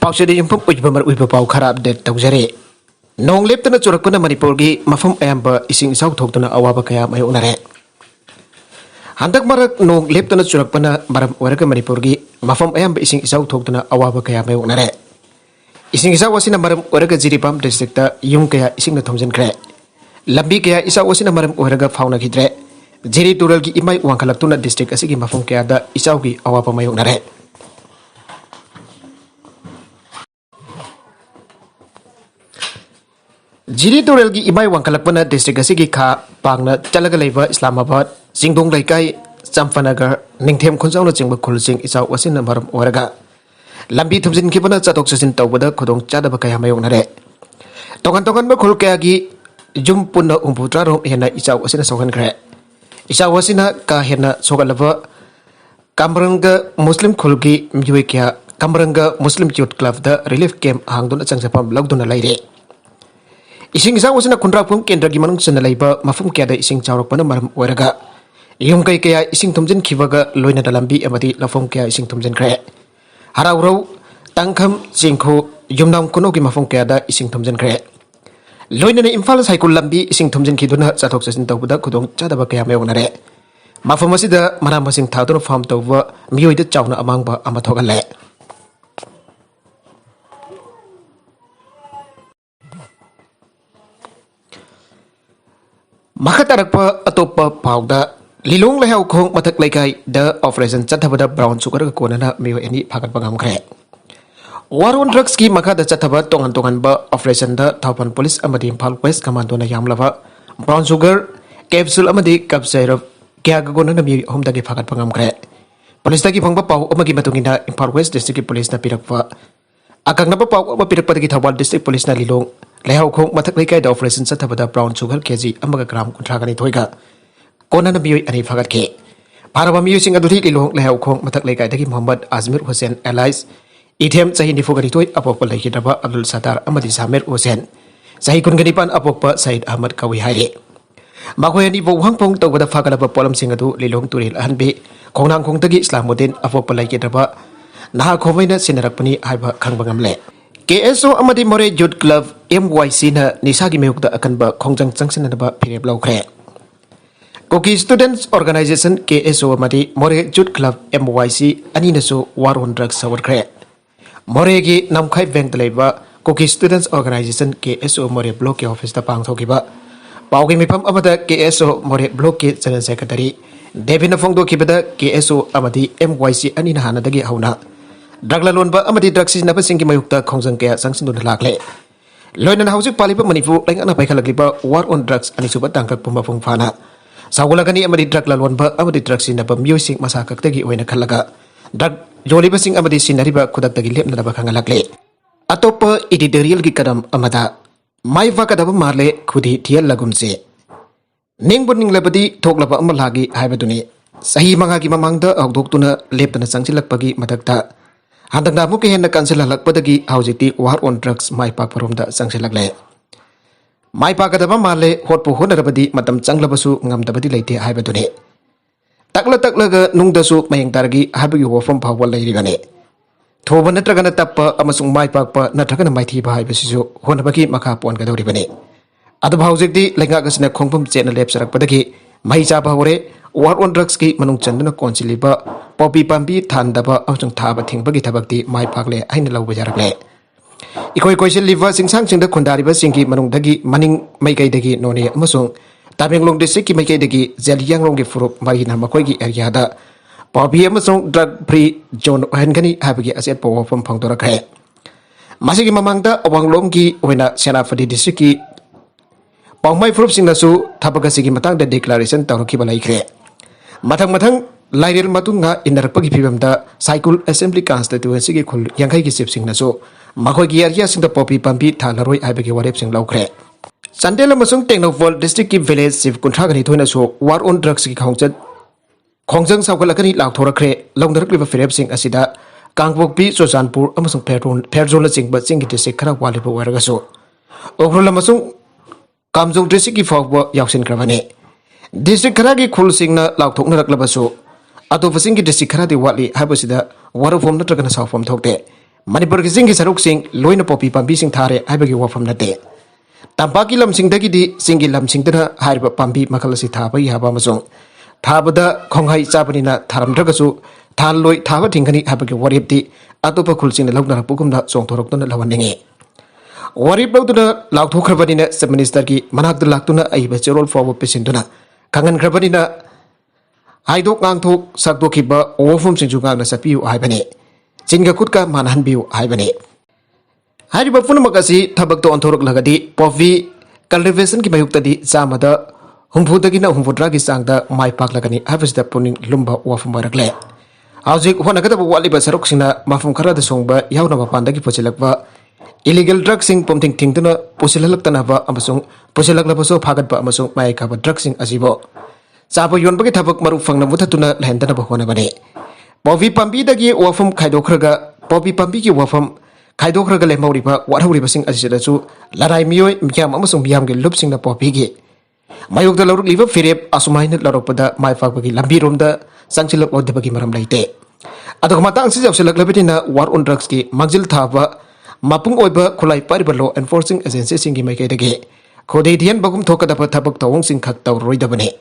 पाउसेदी युमफम उइबमर उइब पाउ खरा अपडेट तौजरे नोंग लेप्तना चुरकपना मणिपुर की मफम अयंब इसिंग इसाउ थोक्तुना अवाब कया मायोनरे हंदक मरक नोंग लेप्तना चुरकपना मरम ओरक मणिपुर की मफम अयंब इसिंग इसाउ थोक्तुना अवाब कया मायोनरे इसिंग इसाउ वसिना मरम ओरक जिरिपाम डिस्ट्रिक्ट युम कया इसिंग थोमजनख्रे लंबी कया इसाउ वसिना मरम ओरक फाउना खिद्रे जिरि तुरल की इमाई वांखलक्तुना डिस्ट्रिक्ट असिगी मफम कयादा इसाउ की अवाब मायोनरे जिरी तुरल की इमाई वांखलक्पना डिस्ट्रिक्ट असिगी खा पांगना चलग लेबा इस्लामाबाद सिंगदोंग लैकाई चंपानगर निंगथेम खुंजाउना चिंग खुलसिंग इसाउ वसिना मरम ओरगा लंबी थुमजिन खिबना चतोक चसिन तौबदा खुदोंग चादबा कया मायोनरे तोगन तोगन बा खुल कया की जुम पुन्ना उम्पुत्रा रोम हेना इसाउ वसिना सोगनख्रे इसाउ वसिना का हेना सोगलबा कामरंग मुस्लिम खुल की मियुई क्या कामरंग मुस्लिम यूथ क्लब द रिलीफ कैंप हांगदुना चंगजपम लौदुना लैरे इसिंग इसाउ वसिना खुंद्राफुम केंद्र की मनुंग सना लैबा मफम कयादा इसिंग चावरकपना मरम ओरगा युम कई कया इसिंग थुमजिन खिबगा लोइना दलंबी अमदी लफम कया इसिंग थुमजिनख्रे हराउरौ तंखम चिंखो युमनाम कुनो की मफम कयादा इसिंग थुमजिनख्रे लोइना इम्फाल साइकुल लंबी इसिंग थुमजिन खिदुना चथोक चसिन तौबदा खुदोंग चादबा कया मायोनरे मफम असिदा मना मसिंग थादुना फार्म तौबा मियोइदा चावना अमांगबा अमा थोगले मखतरक अतोप पाउदा लिलोंग लेहाउ खोंग मथक लेकाई द ऑपरेशन चथबदा ब्राउन सुगर कोनना मियो एनी फागत बंगमख्रे वार ऑन ड्रग्स की मखा द चथब तोंगन तोंगन ब ऑपरेशन द थाउपन पुलिस अमदी इम्फाल वेस्ट कमांडो न यामलबा ब्राउन सुगर कैप्सूल अमदी कब्जैरब क्या गगोनना मियो होमदगी फागत बंगमख्रे पुलिस तकी फंगबा पाउ अमगी मतुंगिना इम्फाल वेस्ट डिस्ट्रिक्ट की पुलिस न पिरकवा अकंगनबा पाउ अम पिरकपदगी थौबाल डिस्ट्रिक्ट पुलिस न लिलोंग लेहाउ खोंग मथक लेकाई द ऑपरेशन चथबदा ब्राउन सुगर केजी अमगा ग्राम कुंथ्रागनी थोइगा कोनना मियो अनी फागत के भारवा मियो सिंग अदुथि लिलोंग लेहाउ खोंग मथक लेकाई दगी मोहम्मद आजमिर हुसैन एलाइस इथेम चही निफुगनी थोइ अपोप लेखिदबा अब्दुल सत्तार अमदी सामिर हुसैन चही कुनगनिपान अपोप सईद अहमद कवी हाइरे मखोय अनी बोहंग पोंग तौबदा फागलबा पोलम सिंग अदु लिलोंग तुरेल अहनबे खोंगनांग खोंगदगी इस्लामुद्दीन अपोप लेखिदबा नहा खोमैना सिनरकपनी हाइबा खंगबंगमले KSO अमदी मोरे यूथ क्लब MYC न निशा की मेहुकदा अकनबा खोंजंग चंगसिनबा फिरेब लौख्रे कोकी स्टूडेंट्स ऑर्गेनाइजेशन KSO अमदी मोरे यूथ क्लब MYC अनीनसु वार ऑन ड्रग्स सवरख्रे मोरे की नमखाई बैंक लेबा Kuki students organisation KSO Moreh block के ऑफिस दा पांगथोकिबा पाउगी मिफम अमदा KSO मोरे ब्लॉक के जनरल सेक्रेटरी डेविन फोंगदोकिबदा KSO अमदी MYC अनीना हानदगी हौना ड्रग ललोनबा अमदी ड्रग सिजनबसिंगी मयुक्ता खोंजंग कया संगसिनुन लाखले लोइना हौजिक पालिबा मणिपुर लैंगना पाइखलगिबा वार ऑन ड्रग्स अनिसुबा तांकक पुमा फुंगफाना सागुलगनी अमदी ड्रग ललोनबा अमदी ड्रग सिजनबा मियोसिंग मसा कक्तगी ओइना खलगा ड्रग जोलिबसिंग अमदी सिनरिबा खुदक्तगी लेपनदबा खंगलाखले अतोप एडिटोरियल की कदम अमदा माइवा कदब मारले खुदी थियल लगुमसे निंगबु निंगलबदी थोकलबा अमलागी हाइबदुनी सही मंगा की ममांगदा औदोक्तुना लेपतना संगसिलकपगी मदक्ता हंदकना मुके हेन कैंसिल हलकपदगी हौजिती वार ऑन ड्रग्स माइ पाकपरोमदा संगसिलकले माइ पाकदबा माले होटपु होनरबदी मतम चंगलबसु ngamdabadi leite haibadune takla taklaga nungdasu mayeng targi haibagi wafam phawal leirigane thoba natragana tappa amasung mai pakpa natragana maithi ba haibasisu honabagi makha pon gadoribane adu bhaujikdi lengagasna khongpum chena lep sarakpadagi mai chaba hore war on drugs की मनुंग Chandana कौंसिलिबा Poppy पांबी थांदबा अमसुंग थाबा थिंगबगी थबक्ति माइ पागले हाइन लौब जारकले इकोय कोइसिल लिवा सिंगसांग सिंगदा खुंदारिबा सिंगी मनुंगदगी मनिंग मैकैदगी नोने अमसुंग Tamenglong district की मैकैदगी जेलियांगलोंग की फुरुप माइना मकोइगी एरियादा poppy अमसुंग ड्रग फ्री जोन हनगनी हाबगी असेट पोवफम फंगदोरखरे मासिगी ममांगदा अवांगलोंग की ओइना सेनाफदी डिस्ट्रिक्ट की पाउमाइ फुरुप सिंगनासु थबगसिगी मतंगदा डिक्लेरेशन तौरखिबा लैख्रे मथंग मथंग लाइरेल मतुंगा इनरपगी फिबमदा साइकुल असेंबली कॉन्स्टिट्यूएंसी की खुल यांखै की चिफ सिंगनासु मखोय की एरिया सिंगदा पॉपी पांबी थालरोय हाइबगी वारेप सिंग लौख्रे चंदेल अमसुंग टेक्नोफॉल डिस्ट्रिक्ट की विलेज चिफ कुंथ्रागनी थोइनासु वार ऑन ड्रग्स की खोंजंग सावगलकनी लाउथोरख्रे लौंदरकलिबा फिरेप सिंग असिदा कांगपोकपी चोचानपुर अमसुंग फेरजोल चिंगबा चिंगी डिस्ट्रिक्ट खरा वालिबा ओरगसु ओखरोल अमसुंग कामजोंग डिस्ट्रिक्ट की फावबा यावसिनख्रबने डिस्ट्रिक्ट खरा की खुल सिंगना लाउथोकनरकलबसु अतोपसिंग की डिस्ट्रिक्ट खरा दि वाली हाबसिदा वारफोम नत्रगना सावफोम थोकते Manipur ki sing ki saruk sing loina popi pambi sing thare haibagi wafam nate. Tampaki lam sing dagi di singi lam sing dana haiba pambi makal si thaba yaba masong. Thabada khonghai chabanina tharam dragasu thal loi thaba thingani haibagi warip di atopa khulsing launa pukumda song thorok tuna lawaningi. Warip lautuna laukthokrabanina sub minister ki manakda laktuna aiba cherol forward pesinduna kangan krabanina haidok ngangthok sakdokiba wafum singju ngangna sapiu haibani. Jinga kutka manahan biu haibani. Hariba punamak asi thabak to onthorok lagadi povi cultivation ki mayuk tadi zamada humphudagina humpudragi sangda mai pak lagani habisda puning lumba wafum barakle. Haujik honagada waliba sarok singna mafum khara da songba yauna mapandagi pochilakba illegal drug sing pomting tingtuna pusilalaktanaba amasung pusilaklabaso phagatba amasung mai khaba drug sing asibo chaba yonbagi thabak maru fangna muthatuna lehendana bahona bane. Povi pambi dagi wafum khaidokraga povi pambi ki wafum khaidokraga lemawriba warhawriba sing asirachu larai miyoi miyam amasung miyam ge lup singna povi ge mayokda loruk liba firep asumaina lorokpada mai fakbagi lambi romda sangchilak odbagi maram laite. Adok matang si jawsilak labidina war on drugs ki magjil thaba mapung oiba khulai pariba law enforcing agency singi maikai dage khode dian bagum thokadaba thabak tawong sing khak taw roidabane.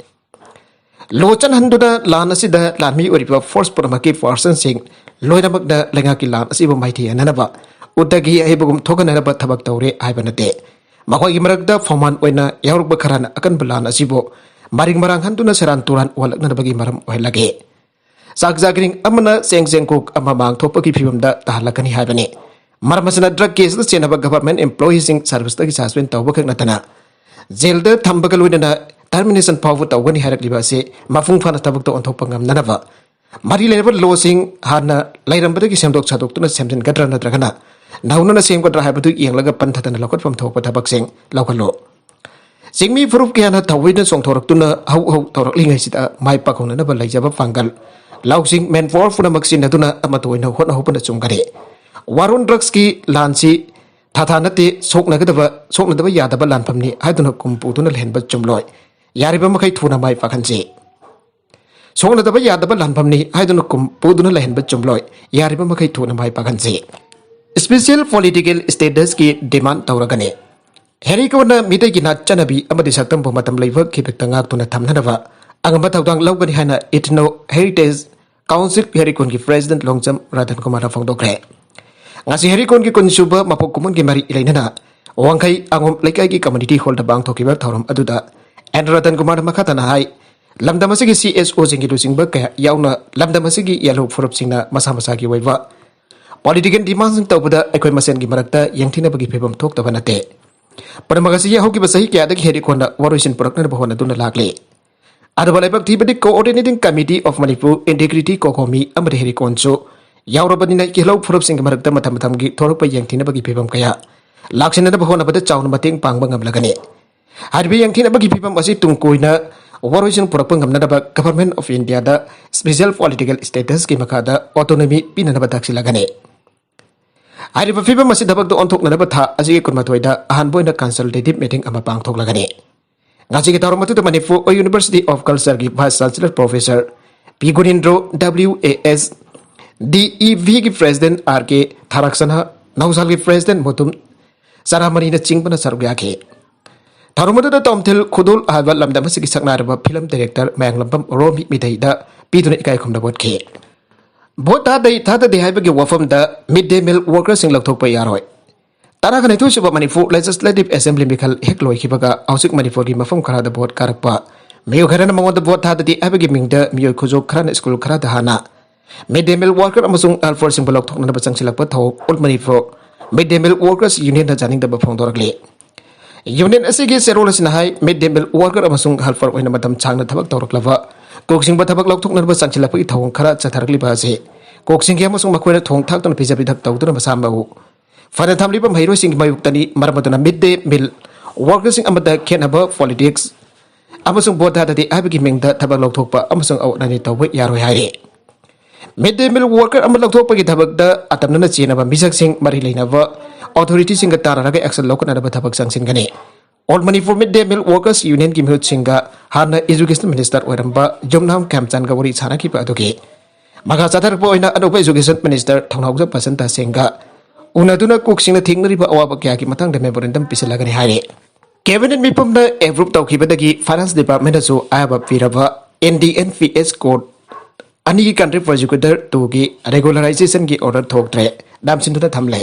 Lochan handuna lan asida lanmi oriba force puramaki person sing loinamakda lenga ki lan asiba maiti ananaba udagi aibagum thokanaba thabak tawre aibanate makhoi marakda foman oina yaurba kharana akan belan asibo maring marang handuna seran turan walakna bagi maram oilage sakjagring amana seng kok amamang thopaki phibamda tahalakani haibane maramasana drug case da chenaba government employees sing service da ki suspend tawba natana jail da thambaka loina termination power tawgani harakliba se mafung phana tabuk to onthok ngam nanaba mari level law sing hana lairambadagi semdok chadok tuna semjin gadra nadragana naununa sem gadra habatu yenglaga panthatana lokot pam thokpa tabak sing lokalo singmi proof kiana tawina song thorak tuna hau thorak lingai sita mai pakona na balai jaba pangal lausing men for funa maksin natuna amatoina hona hopana chungare warun drugs ki lansi thathanate soknadaba yadaba lanpamni haiduna kumputuna lhenba chumloi yariba makai thuna mai pakhanje soknadaba yadaba lanpamni haiduna kumpuduna lhenba chumloi yariba makai thuna mai pakhanje special political status ki demand tawragane herikona mitai ki nachanabi amadi saktam bo matam leiba khibekta ngak tuna thamnanaba angamba thawdang lawgani hana ethno heritage council herikon ki president longjam radhan kumar phongdokre ngasi herikon ki konsuba mapok kumun ki mari ilainana wangkai angom laikai ki community hall da bang thokiba thorom aduda Radhan Kumar makhatana hai lamdamasi ki CSO jingi du singba ka yauna lamdamasi ki yalo furup singna masa ki waiwa political demands sing tawbada ekoi masen ki marakta yangthina bagi phebam thok tabanate paramagasi ya hoki basahi kya da herikona waroisin purakna bahona duna lakle adabala bak thibadi coordinating committee of Manipur integrity kokomi amade herikonso yaurabadina ki hlau furup sing marakta matham gi thorpa yangthina bagi phebam kaya laksina bahona bada chawna mateng pangba ngamlagane Harbi yang tidak bagi pipam masih tungkuina waroisin purakpang ngamnadaba government of India da special political status ki makada autonomy pinanaba taksilagane. Hari pipam masih dapat do ontok nanaba tha asige kunmatoida ahan boina consultative meeting ama pangthok lagane. Ngaji kita hormatu teman Manipur University of Culture ki Vice Chancellor Professor P. Gunindro WAS DEV ki President RK Tharaksana Nausal ki President Mutum Saramarina Chingbana Sargyake. Tharumada Tomtil Kudul Hava Lamdamasiki Saknaraba film director Manglampam Romi Midaida Pidun Ikai Kumdabotke. Bota de Habagi Wafam da midday meal workers in Loktok Yaroi. Tarakanatu Suba Manipur Legislative Assembly Mikal Hekloi Hibaga Ausik Manipur Mafum Kara the board Karakpa. Mayo Karan among the board had the Abagiming da Mio Kuzo Kran School Karatahana. Midday meal worker Amazon Alfor Symbol of Toknabasang Silapato, Old Manipur. Midday meal workers union the Janing the Bafondorgle. Union asigi serola sinahai midday meal worker amasung halfar oina madam changna thabak tawraklava koksing ba thabak lokthok narba sangchilapa i thawng khara chatharakli ba ase koksing ki amasung makoina thong thak ton pijabi dak tawduna masamba u fana thamli ba mairo sing mayuktani marmaduna midday meal workers sing amada khenaba politics amasung bodha dadi abigi mengda thabak lokthok pa amasung awnani tawba yaroi haire midday meal worker amal lokthok pa ki thabak da atamna chenaba misak sing mari leinaba authority singa tararaga action lokana ba thabak sangsin gane Old Manipur Midday Meal Workers Union ki mihut singa harna education minister oiramba Jomnam Kamchan gawari chana ki pa aduki maga chathar po ina adopa education minister thonauja pasanta singa Unaduna kuksing na thingnariba awaba kaya ki matang da memorandum pisalagani hari. Cabinet mipum na approve tawkhibadagi Finance Department asu ayaba piraba NDNPS code ani ki country prosecutor to ki regularization ki order thoktre damsinduna thamle.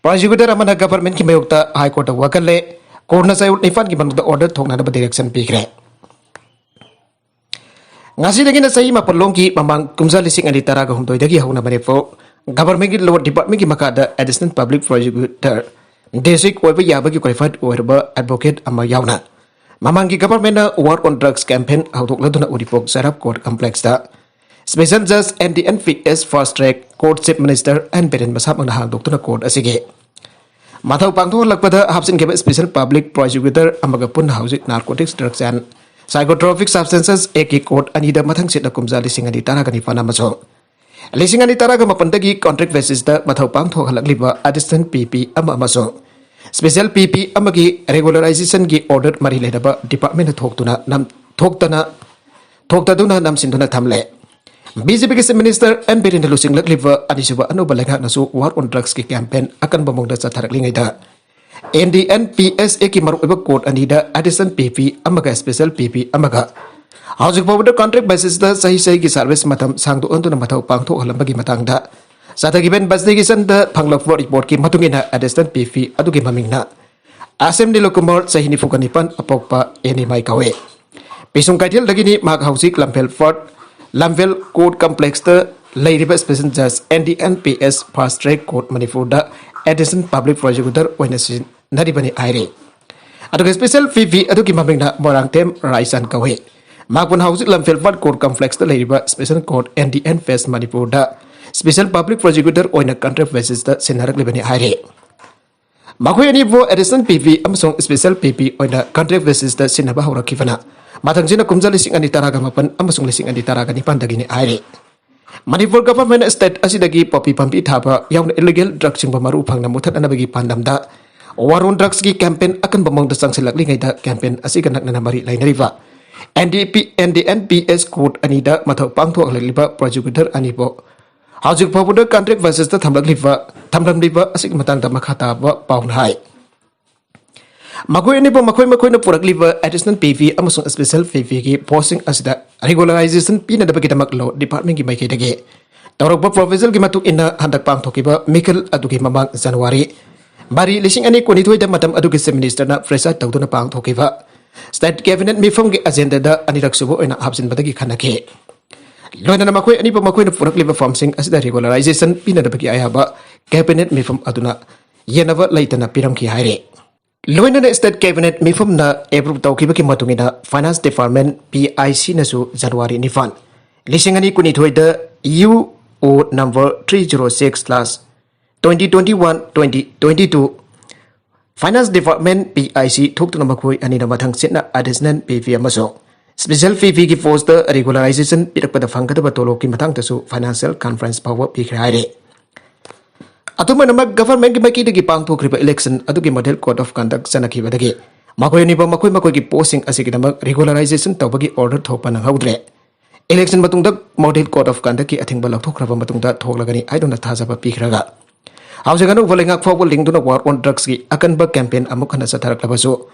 Prosecutor amana government ki mayokta High Court wakalle court na sayut nifan ki banukta order thokna na direction pikre. Ngasi lagi na sayi mapalong ki mamang kumsa lising ani taraga humtoy dagi hauna manefo government ki lower department ki makada additional public prosecutor district oiba yaba ki qualified oiba advocate ama yauna. Mamang ki government na war on drugs campaign hautok laduna uripok sarap court complex da. Special Judge NDNPS Fast Track Court Chief Minister and Beren Masap ang nahang doktor na court asige. Mataw pangto lagpada hapsin keba Special Public Prosecutor amagapun hausit narcotics drugs and psychotropic substances eki court anida matang sit na kumza lising ani taraga ni panamaso. Lising ani taraga mapandagi contract basis da mataw pangto halagliba assistant PP amaso. Special PP amagi regularization gi order marileba department na thoktaduna nam sinduna thamle. BJP ke Minister and Berin Lusing Lakliva Anisuba Anobalanga Nasu war on drugs ki campaign akan bamong da sa taraklingaida. NDNPS eki maru iba court anida addition PP amaga special PP amaga. Housing power contract basis da sahi ki service matam sangdu onto na mataw pangto halambagi matangda. Sa tagiben basdigisan da panglok report ki matungina addition PP adugi mamingna. Asem ni Lokumor sa hinifukanipan apokpa eni mai kawe. Pisung kaitil lagi ni mag housing Lamvel Court Complex the Lairiba Special Judge NDNPS Fast Track Court Manifuda Edison Public Prosecutor Wenesin Naribani Aire. Aduga Special VV Aduki Mamina Morang Tem Raisan Kawe. Magpun House Lamvel Court Complex the Lairiba Special Court NDNPS Manifuda Special Public Prosecutor Oina Country Versus the Senarak Libani Aire. Makoy Nivo Edison PV Amsong Special PP Oina Country Versus the Sinabahura Kivana. Matang sina kumsa lising ani taraga mapan amasung lising ani taraga ni pandagi ni aire. Manipur government state asidagi popi pampi thaba yawn illegal drugs sing bamaru phang na muthat anabagi pandamda war on drugs ki campaign akan bamong da sangsilakli ngai da campaign asiga nakna mari lainariwa. NDNPS court anida mathaw pangtho agliba prosecutor anibo haujuk popular contract versus the thamlamliba asig matang da makhata ba paunhai. Makoy ni po makoy na purakliba additional PV amasung special PV ki posting asida regularization pina dapat kita maklo department ki mai kidage tawrok ba provisional ki matuk ina handak pang thokiba Michael aduki mamang January bari lising ani koni thoida matam aduki minister na fresa tawduna pang thokiba state cabinet mifom ki agenda da anirak subo ina hapsin badagi khanake loina na makoy ani po makoy na purakliba form sing asida regularization pina dapat ki ayaba cabinet mifom aduna yenava laitana piram ki haire. Loina na state cabinet mifum na approve tawkiba ki matungina finance department PIC nasu January nifan lising ani kuni thoida UO number 306/2021-2022 finance department PIC thoktu na makhoi ani na mathang sitna additional PV amaso special PV ki post the regularization pirakpada phangkada batolo ki mathang tasu financial conference power pikhraire. Atuma nama government ki maki dagi pangto kripa election adugi model code of conduct sanaki badagi makoy ni ba makoy ki posting asigi nama regularization tawbagi order thopa nang haudre election matungda model code of conduct ki athing balak thokraba matungda thoklagani aidona thajaba pikhraga haujaganu volengak forward link duna war on drugs ki akan ba campaign amukhana satharak labaso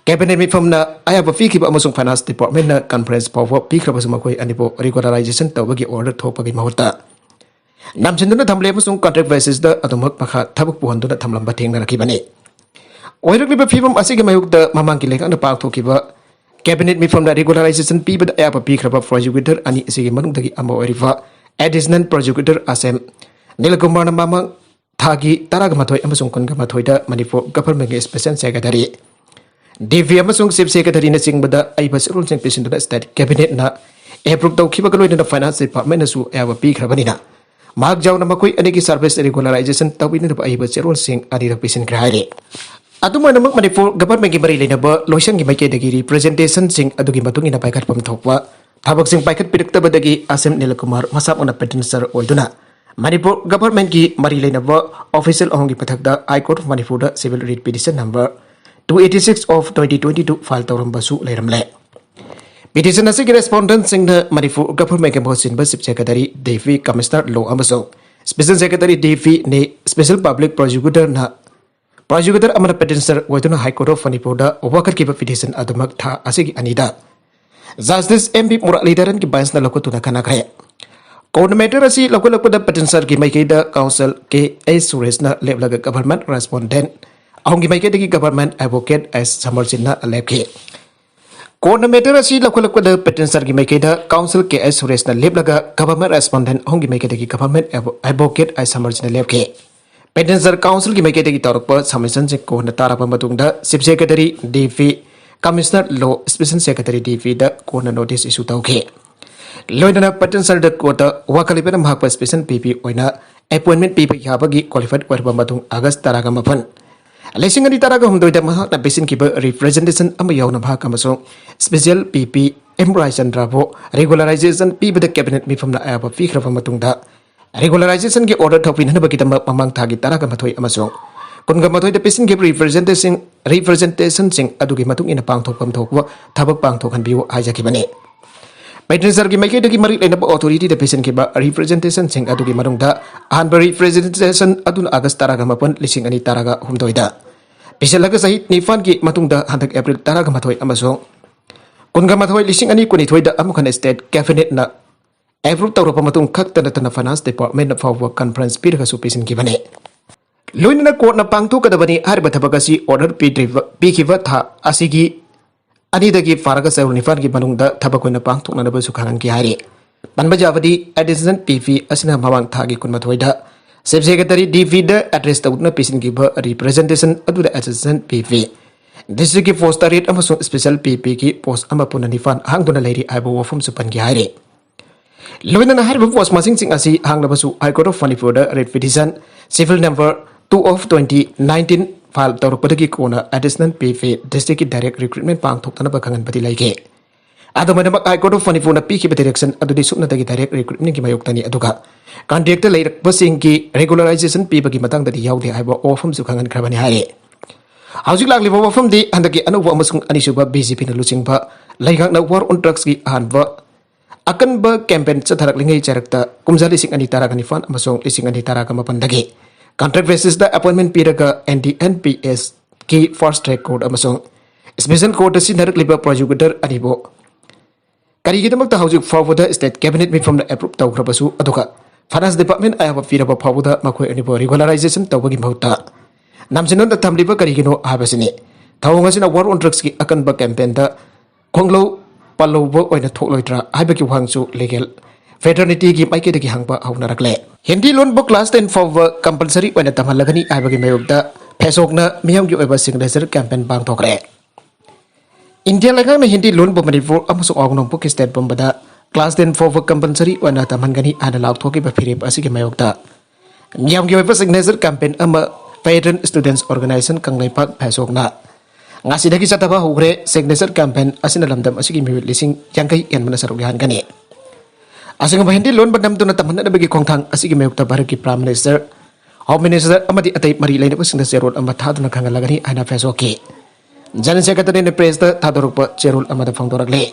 cabinet mifam na ayaba fiki ba amasung finance department na conference power pikhraba makoy anipo regularization tawbagi order thopagi mahota Namsinduna thamle amasung contract basis da adumak makha thabuk puhanduna thamlamba thengna rakibani oirakliba phibam asigi mayukda mamang ki lekang na pak thokiba cabinet mifam na regularization pibada ayapa pikhraba prosecutor ani asigi manungdagi amba oirifa additional prosecutor asem Nilkumar na mamang thagi taragamathoi amasung kongamathoi da Manipur government special secretary DV amasung chief secretary na singbada aibas rule sing pisinduna state cabinet na approve tawkiba kaloi na finance department na su ayapa pikhrabani na Mag jaw na makoy aniki service regularization tawin na ba ay ba rule sing ani rapisin kraire. Atuma namang Manipur government ki bari na ba loisang ki may dagi representation sing adugi matungin na paikat pamthokwa thabak sing paikat pidakta badagi Asem Nilkumar masap na pedensar oiduna. Manipur government ki mari na ba official ongi pathakda High Court of Manipur da civil writ petition number 286 of 2022 file tawram basu lairamle. Petition asigi respondent sing na Manipur government ke bosin ba sip secretary Devi Commissioner Law amasong Special Secretary DV ne Special Public Prosecutor na Prosecutor amana petitioner waituna High Court of Manipur da wakar ki petition adumak tha asigi anida Justice MP Muralidharan ki bench na lokotuna kana kre Coordinator asi lokal da petitioner ki maike da council ke S Suresh na leblaga government respondent ahong ki maike ki government advocate as Samarjin na lebke Coordinator asi lokal da petitioner ki maike da council ke S Suresh na leblaga government respondent ahong ki maike ki government advocate as Samarjin na lebke Petitioner Council की मैके की तौर पर submission से को नतारा Chief Secretary DV Commissioner Law Special Secretary DV द को notice issue तौके लोइना petitioner द को द वाकलिपे न भाग पर special PP ओइना appointment PP याबगी qualified वर्ब मतुंग अगस्त तारागा मफन लेसिंग अनि तारागा हम दोइदा महा न बेसिन की representation अम यावना भाग कमसो special PP Emrai Chandrabo regularization PP the cabinet मिफम न आया फी खरफ मतुंग दा Regularization की order थोपिन हन बकी तम पमंग थागी तारा का मथोई अमसों कुनगा मथोई द पेसिन के representation सिंग अदुगी मतुंग इन पांग थोपम थोकवा थबक पांग थोकन बियो आजा की बने Petitioner की मैके दगी मरी लेना authority द पेसिन के representation सिंग अदुगी मरुंग दा आन representation अदुन अगस्त तारा का मपन लिसिंग अनि तारा का हुम दोइदा पिछला सहित निफान की मतुंग दा हंतक अप्रैल तारा का मथोई अमसों कुनगा मथोई लिसिंग अनि कुनि थोई दा अमुखन स्टेट कैबिनेट ना Approve tawrapa matung khakta na finance department na forward conference pir ka supisin ki bane loin na court na pangtu ka dabani har bathabagasi order pikiva tha asigi ani dagi faraga sa unifan ki banung da thabakoi na pangtu na ba sukhanan ki hari banbajawadi addition PV asina mawang tha gi kun mathoida Chief Secretary DV da address tawna pisin ki ba representation adu da assistant PV district ki post rate amasung special PP ki post ama punani fan hangduna lairi aibo wafum supan ki hari Loina na harba was masing sing asi hang na basu High Court of Manipur da red petition civil number 2 of 2019 file tawrok padagi kona additional PV district direct recruitment pang thok tana bakhangan pati laike adamana mak High Court of Manipur na piki direction adudi sukna dagi direct recruitment ki mayok tani aduga contractor leirak basing ki regularization PV ki matang dadi yaude aiba ofam sukhangan khrabani hare Haujik lagli ba ofam di handaki anuwa amasung anisuba BJP na luchingba laigak na war on drugs ki ahanba akan ba campaign sa tharak lingai charakta kumza lising ani tara kanifan amasong lising ani tara kamapandagi contract basis da appointment piraga NDNPS ki first track code amasong special court si narak liba prosecutor anibo kari gidamak ta haujuk forward state cabinet mi from the approve taw khrabasu aduka finance department ayaba firaba forward makoi anibo regularization tawbagi bauta namjinon da thamliba kari gino habasini thawanga sina war on drugs ki akan ba campaign da khonglo Palobo oina thokloitra haibaki wangsu legal fraternity ki maike de ki hangba haunarakle Hindi loan book class 10 for compulsory oina tamhalagani haibaki mayokda phesokna miyam ki oiba signature campaign bang thokre India lagang na Hindi loan book Manipur amasung agnong book state bombada class 10 for compulsory oina tamhangani ana lauk thoki ba phirip asigi mayokda miyam ki oiba signature campaign ama veteran students organization kanglai pak phesokna ngasi dagi sataba hugre signature campaign asina lamdam asigi mi lising jangkai yan mana saruk yan kani asinga bahindi loan badam tuna tamhan na bagi khongthang asigi mayukta bharat ki prime minister home minister amadi atai mari laina pasing zerol amma thaduna khangalagani ana fesoki jan secretary ne press da thadoruk cherul amada phangdorakle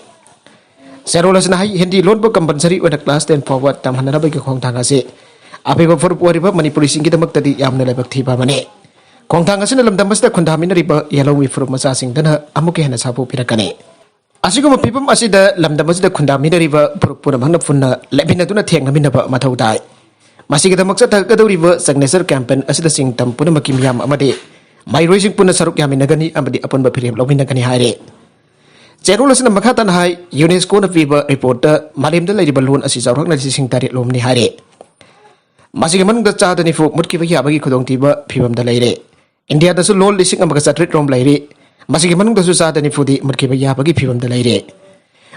zerol asina hai hindi loan bo compulsory with class 10 forward tamhan na bagi khongthang ase apiba for poriba manipuri singi damak tadi yamna lebak thiba mane Kongtang asina lamdam basta khundamina riba yellow we fruit masa sing dana amuke hena sapu pirakane asigo mapipam asida lamdam asida khundamina riba purpura mangna funna lebina tuna thengna minna ba mathau dai masiga damak sa thakadau riba signature campaign asida sing tam puna makim yam amade mai rising puna saruk yamina gani amadi apon ba phirem lobina gani haire Cherul asina makhatan hai UNESCO na fiba report malim da riba loan asi zawrak na sing tari lomni haire masiga manung da cha dani fu mutki ba ya bagi khudong tiba phibam da leire India da su loan lising amaga satrit rom laire masigi manung da su sa dani fudi mutki ba ya bagi phibam da leire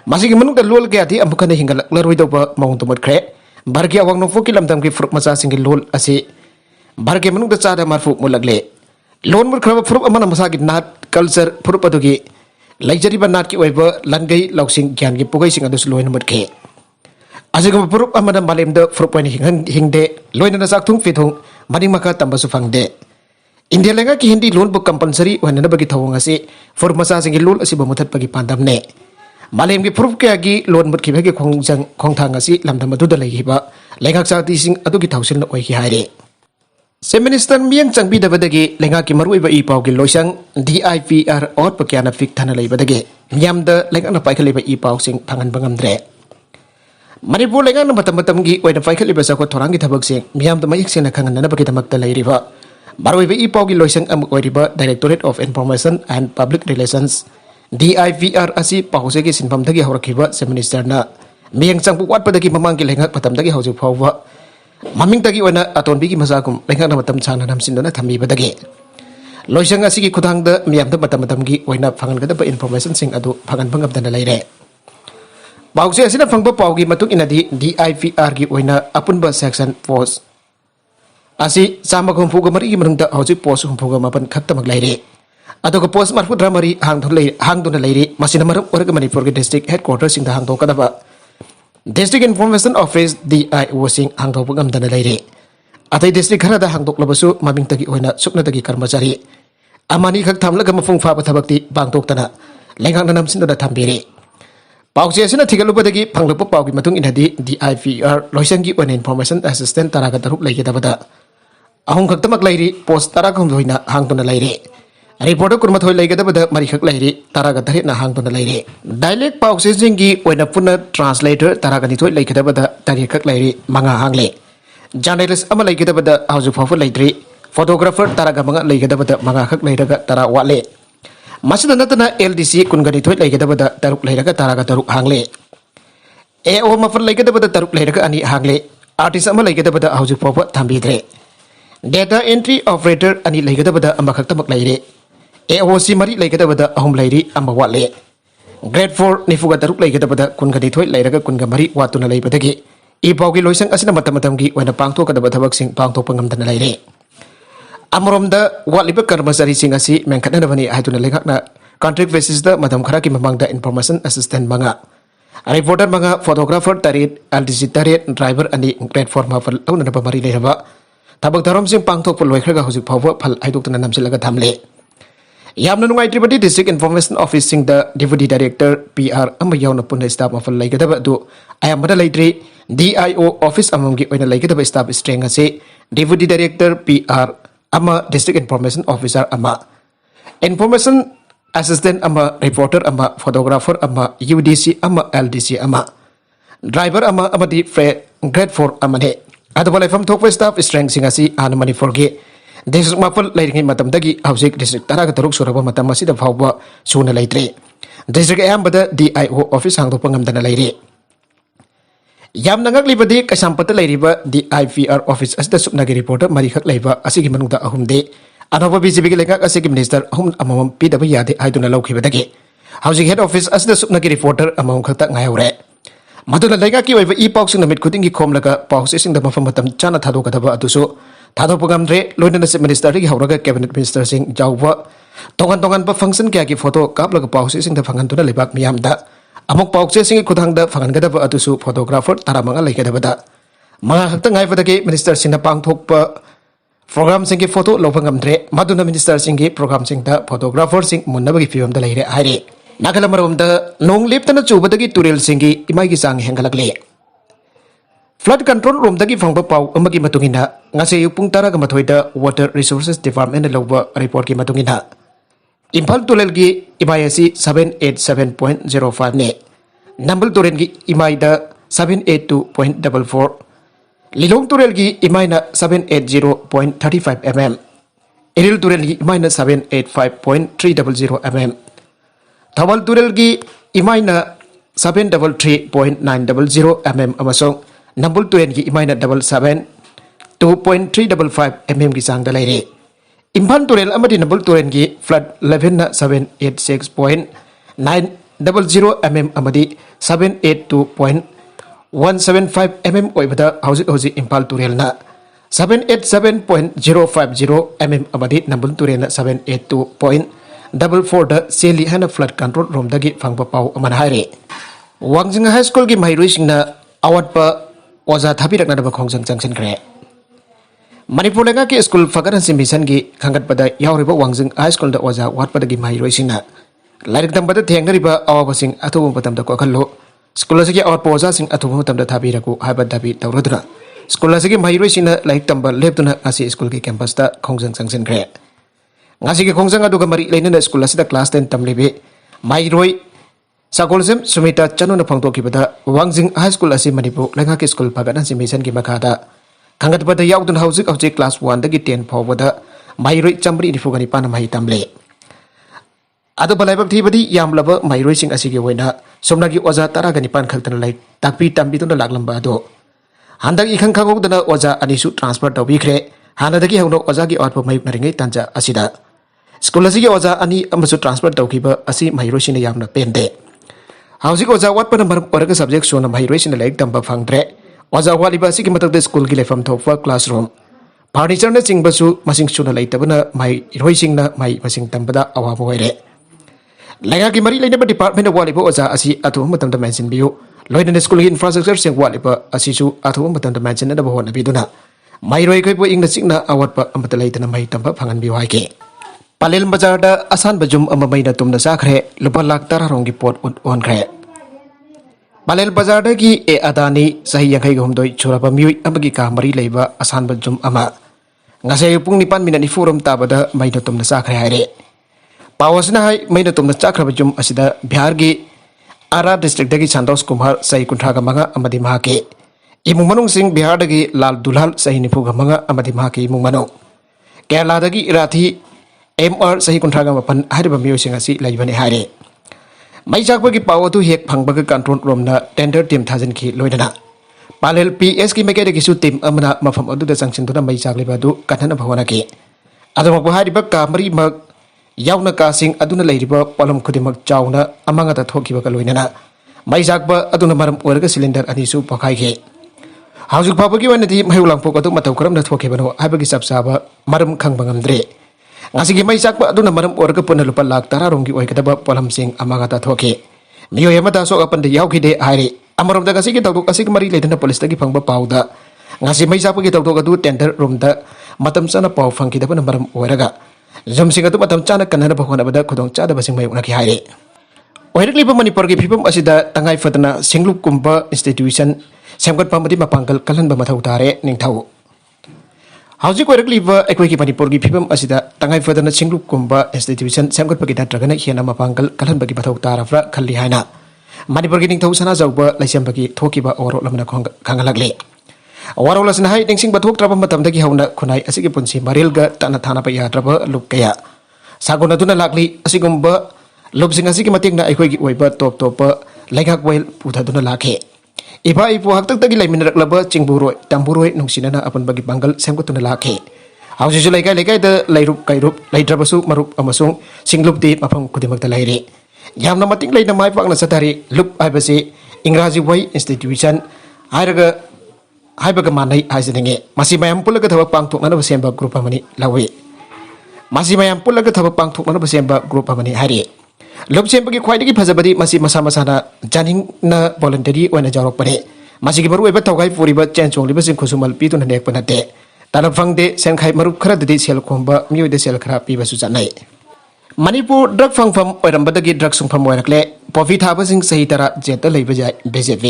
masigi manung da lol ke ati amukana hingal laroi do ba maung tumut khre bargia wang no foki lamdam ki fruk masa singi lol ase bargia manung da cha da marfu mulagle loan mur khra fruk amana masa gi nat culture fruk adugi laijari ba nat ki oiba langai lausing gyan gi pugai sing adu su loin mut khe asiga fruk amana malem da fruk pani hingde loina na sak thung fithung mani maka tamba su fangde India lenga ki Hindi loan book compulsory wana na bagi thawang ase for masa singi loan asi bamuthat pagi pandam ne malem ki proof ke agi loan mut ki bagi khongthang asi lamdam adu da lagi ba lengak saktising adugi thausil na oiki haire. Sem Minister Miang Changbidabadagi lengaki maruiba ipau gi loisang DIPR or pakyana fik thana leibadagi miyamda lengak na paikhaliba ipau sing phangan bangamdre. Manipur lengak na matam gi oina paikhaliba sa ko thorangi thabak sing miyamda mayik sing na khangan na bagidamakta leiriba maruiba ipau gi loisang am oiriba Directorate of Information and Public Relations DIPR asi pause gi sinpamdagi horakiba Sem Minister na Miang Changbu watpadagi mamanggi lengak patamdagi hauju phawwa maming tagi wana aton bigi masagum lengak na matam chana nam sindona thambi badagi loisang asigi khudang da miyam da matam gi wana phangan gada ba information sing adu phangan bangam dana leire pause asina phangba paugi matuk inadi DIPR gi wana apun ba section post asi sama gumpu gamari gi manung da hauji post gumpu ga mapan khattamak leire adu ko post marfu dramari hang dona leire masina maram orga manipur gi district headquarters sing da hang to kada ba District Information Office DIO sing hangdok pagam dana leire. Atay district harada hangdok labasu maming tagi oina sukna tagi karmachari. Amani khak thamlaga mafung fa pathabakti bangtok tana lengang nanam sinda thambiri. Pausi asina thigalupa tagi phanglupa paugi matung inadi DIPR loisangi oina information assistant taraga tarup leige dabada. Ahung khak tamak leiri post taraga hoina hangdona leire. Reporter kurma thoi leige dabada mari khak leiri taraga tarit na hangdona leire. Dialect pausi jingi oina puna translator taraga ni thoi leige dabada tari khak leiri manga hangle. Journalist ama leige dabada hauju phafu leidri. Photographer taraga manga leige dabada manga khak leiraga tara wale. Masida natana LDC kungani thoi leige dabada taruk leiraga taraga taruk hangle. AO mafal leige dabada taruk leiraga ani hangle. Artist ama leige dabada hauju phafu thambidre. Data entry operator ani leige dabada ama khak tamak leire. AOC mari leigedabada ahum leiri amba wale. Grade 4 nifuga taruk leigedabada kunga dithoi leiraga kunga mari watuna leibadagi. Ipaugi loisang asina matam-matamgi wana pangto kadaba thabak sing pangto pangamdana leire. Amromda waliba karmasari sing asi mengkhatna bani haituna lengakna contract basis da madam khara ki mamangda information assistant manga. Reporter manga photographer tarit LDC tarit driver ani platform hafal auna pamari leiraba. Tabak darom sing pangto pulwaikhraga hujik phawwa phal haidukna namsilaga thamle. Yamna nungai tribati District Information Office sing the Deputy Director PR ama yauna punna staff of leigedaba du ayamada leidri DIO Office amamgi oina leigedaba staff strength ase Deputy Director PR ama District Information Officer ama Information Assistant ama Reporter ama Photographer ama UDC ama LDC ama Driver ama di Grade 4 amane adawalai fam thokwa staff strength singasi anamani forge District mapal lairingi matam dagi hausik district taraga taruk suraba matam masida phawba suna laitre. District ayambada DIO office hangdo pangamdana laire. Yam nangak libadi kasampata lairiba DIPR office asda supnagi reporter marikhak laiba asigi manungda ahumde anova BJP gi lengak asigi minister ahum amamam pidaba yade haiduna laukhibadagi. Hausik head office asda supnagi reporter amamam khakta ngayaure. Maduna lengak ki oiba ipau sing namit kudingi khomlaga pause sing da mafam matam chana thadokadaba aduso Thado pagamdre loina se minister gi hauraga cabinet minister sing jawwa tongan pa function kya ki photo kaplaga pause sing da phangan tuna lebak miyam da amok pause sing khudang da phangan gada ba atusu photographer taramanga leikada bada manga hakta ngai padagi minister sing da pangthok pa program sing ki photo lopangamdre maduna minister sing ki program sing da photographer sing munna bagi film da leire haire nakala marom da nong lip tana chubadagi turel sing ki imai gi sang hengalakle Flood control room dagi fangba pau amagi matungina ngase yupung tara ga mathoida water resources department lawba report ki matungina Imphal tulel gi imayasi 787.05 ne Nambal turen gi imayda 782.44 Lilong turel gi imayna 780.35 mm Eril turel gi imayna 785.300 mm Thawal turel gi imayna 733.900 mm amasong Nambul turen gi imayna 2.355 mm gi sang dalaire. Imphal turel amadi nambul turen gi flood level na 786.900 mm amadi 782.175 mm oibada hausi Imphal turel na 787.050 mm amadi nambul turel na 782.44 da seli hana flood control room dagi fangpa pau aman haire. Wangjing High School gi mahiruy singna awat pa Oza thabirak na khongjang jangsen kre Manipur lenga ki school fagaran simbisan gi khangat pada yauriba Wangjing High School da oza wat pada gi mahiruy singna lairik dam pada thengriba awa sing athu patam da ko khallo school sagi awat poza sing athu patam da thabiraku haiba dabi tawradra School asigi mahiroi sina laik tamba leptuna asi school ki campus ta khongjang sangsin kre. Ngasi ki khongjang adu ga mari leina school asida class 10 tamlebe mahiroi Sakolsem Sumita Chanuna Pangto Kibata Wangjing High School asi Manipur Lengha ki school pagana si mission ki makada kangat pada yaudun hausik of class 1 dagi 10 pawada mahiroi chambri ni fugani pana mahi tamle adu balai bab thibadi yam laba mahiroi sing asi ki waina somnagi oza tara gani pan khaltana lai takpi tambi tuna laglamba ado handak ikhang khangok dana oza anisu transfer to bikre hanadagi hauno oza ki outpo mai naringai tanja asida school asi ki oza ani amasu transfer to kiba asi mahiroi sina yamna pende Hausik oza wat pada maram oraga subject sona mahiroi sina laik tamba fangdre oza waliba si ki matak school ki lefam thokfa classroom furniture na chingbasu masing suna laitabana mahiroi singna mai masing tambada awaba hoire Laga ki mari laina department waliba oza asi atu matam da mention biu loina school ki infrastructure sing waliba asi su atu matam da mention da bahona biduna mahiroi koi po ingna singna awat pa amata laitana mai tamba fangan biu haike Palel bazar da asan bajum amamai na tumna sakre lupa lak tara rongi pot on kre. Palel bazar da ki e adani sahi yang kai gomdoi churapa miui amagi ka mari leiba asan bajum ama. Ngasay pung nipan minani forum tabada mai na tumna sakre haire. Pawasna hai mai na tumna sakre bajum asida Bihar gi Ara district dagi Santos Kumar sahi kuntraga manga amadi mahake. Imung manung sing Bihar dagi Lal Dulhal sahi nipuga manga amadi mahake imung manung. Kerala dagi Irathi MR sahi kuntraga mapan hariba miyo sing asi laibane hare mai jakba ki pawo tu hek phangba ka control room na tender team thajan ki loidana palel PS ki mekede ki su team amna mafam adu da sanction tu na mai jak leba du kathana bhawana ki adama ko hariba ka mari mak yauna ka sing aduna leiriba palam khudimak chauna amanga ta thokiba ka loinana mai jakba aduna maram orga cylinder ani su pakai ke hausuk papa ki wanati mai ulang pok atu matau karam na thokibano haiba ki sapsaba maram khangbangam dre Ngasigi mai sakpa aduna maram orga puna lupa lak tara rongi oi kadaba polam sing amagata thoke miyo yamata so apan de yaw kide haire amarom da kasi ki tawdok asi mari leidana police tagi phangba pauda ngasi mai sakpa ki tawdok adu tender room da matam sana pau phangki da maram oraga jom singa tu matam chana kanana bhona bada khudong chada basing mai unaki haire oirakli pa manipur ki phipam asida tangai fatana singlup kumba institution semgat pamati mapangkal kalan ba mathau tare ningthau Haujik oirakliba ekoi ki Manipur ki phibam asida tangai fadana singlup kumba institution semgat pagina dragana hiana mapangkal kalan bagi bathau tarafra khalli haina Manipur ki ningthau sana jauba laisam bagi thokiba oro lamna khangalakle waro lasna hai dingsing bathok traba matam dagi hauna khunai asigi punsi marilga tana thana pa ya traba lukaya sagona tuna lakli asigumba lobsing asigi mating na ekoi ki oiba top top laigak wel puthaduna lakhe Iba ibu hak tak tagi lai minerak laba cingburoi tamburoi nungsinana apan bagi banggal semko tuna lakhe. Hausi su laikai da lairup kairup laidrabasu marup amasung singlup di mapang kudimak ta laire. Yam na mating lai na mai pak na satari lup aibasi Ingraji Way Institution hairaga haibaga manai haisenenge. Masih mayam pula ka thaba pangthok na basemba group amani lawe. Masih mayam pula ka thaba pangthok na basemba group amani haire. Lop sempagi khwaidagi phajabadi masi masa masana janing na voluntary oina jarok pare masi gi baru eba tawgai puriba chenchong liba sing khusumal pi tu na nek panate tanam phangde senkhai marup khara dadi sel khomba mioi de sel khara pi basu janai Manipur drug phangpham oirambadagi drug sungpham oirakle profit haba sing sahi tara jeta leiba jai BJP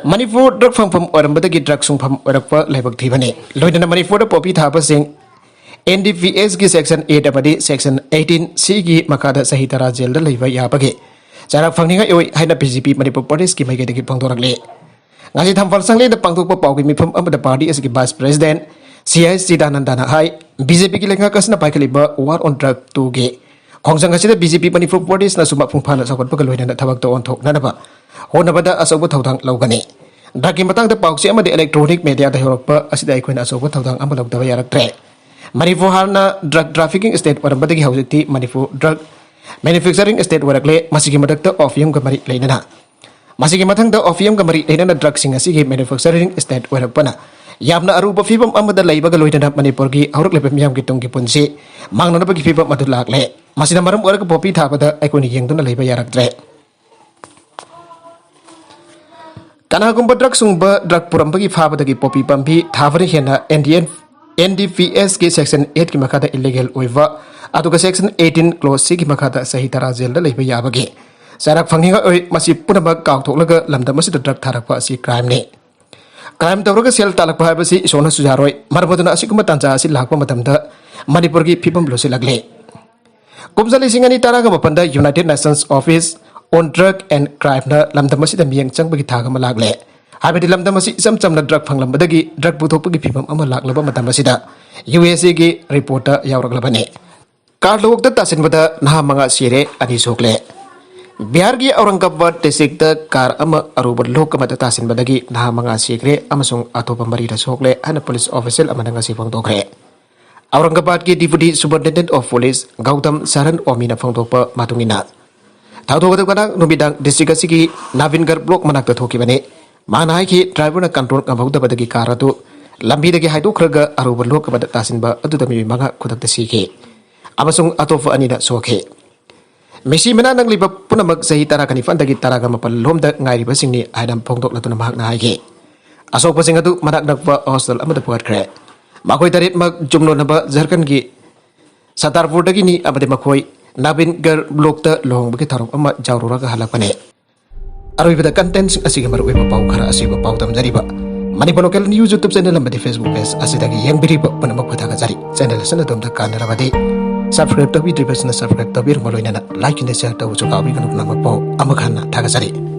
Manipur drug phangpham oirambadagi drug sungpham oirakpa leibak thibane loidana Manipur da profit haba sing NDPS ki section 8 abadi section 18 C ki makada sahi tara jail da leiba ya bage jarak phangninga oi haina BJP Manipur Pradesh ki maige de pangdorakle ngasi thamfal sangle da pangthok pa pawgi mifam amada party as ki vice president CIS Sidanandana hai BJP ki lenga kasna paikaliba war on drug 2 ge khongjang asida BJP Manipur Pradesh na suma phungphana sakot pa loina na thabak to on thok nanaba honabada asoba thawdang lawgani drug ki matang da pawsi amade electronic media da horokpa asida ikoina asoba thawdang amalok da yaraktre Manipur harna drug trafficking state warambadagi hausiti Manipur drug manufacturing state warakle masigi madakta opium kamari leinana masigi mathangda opium kamari leinana drug sing asigi manufacturing state warakpana yamna aruba fibam amada leibaga loinana Manipur gi aurak lepe miyam gi tunggi punsi mangnana bagi fibam madu lakle masina maram warak popi thabada aikoni yengtuna leiba yaraktre kana gumba drug sungba drug purambagi phabadagi popi pampi thavare hena NDPS की section 8 की मखादा illegal ओइवा अतुका section 18 close C की मखादा सही तरा jail दा लेबा याबगे सारक फंगिंगा ओइ मसी पुनबा काउथोलगा lambda मसी drug थारकपा असि crime ने Crime tawraga sel talakpa haibasi isona sujaroi marmaduna asiguma tanja asi lakpa matamda Manipur ki phibam losilagle. Kumjali singani taraga mapanda United Nations Office on Drug and Crime na lamdamasi da miyang changbagi thaga malagle. Habidi lamdamasi isam chamna drug phanglambadagi drug puthokpagi phibam ama laklaba matamasi da USA ki reporter yauraglabane. Karlok da tasinbada naha manga sire ani sokle. Bihar ki Aurangabad district kar ama arubar lok kamata tasin badagi naha mga sikre amasung atopa marira sokle ana police official amana nga sipang tokre. Aurangabad ki Deputy Superintendent of Police Gautam Saran Omina phangtokpa matungina. Thauthokata kana numidang district asigi Navingar block manakta thokibane. Manai ki driver na control ngabauda badagi karatu lambi dagi haidokraga arubar lok kamata tasin ba aduda mi mga kudakta sike. Amasung atopa anina soke. Misi mana nang liba punamak sahi tarakani fandagi taraga mapalom da ngai riba singni aidam pongtok latuna mahak na haige. Asok pasing atu manak nakpa hostel amada puat kre. Makoi tarit mag jumno naba Jharkhand ki Satarpur dagi ni amade makoi Navingar blok ta lohong bagi tarong ama jawrura ka halakane. Aroi bida content asige maroi pa pau khara asige pau tam jari ba. Manipur local news YouTube channel amade Facebook page asidagi yang biri ba punamak patha ka jari. Channel sana dom da kanara bade. Subscribe to be subscribe to be like and share to Kabi Kanuk Namapo Amakana Tagasari.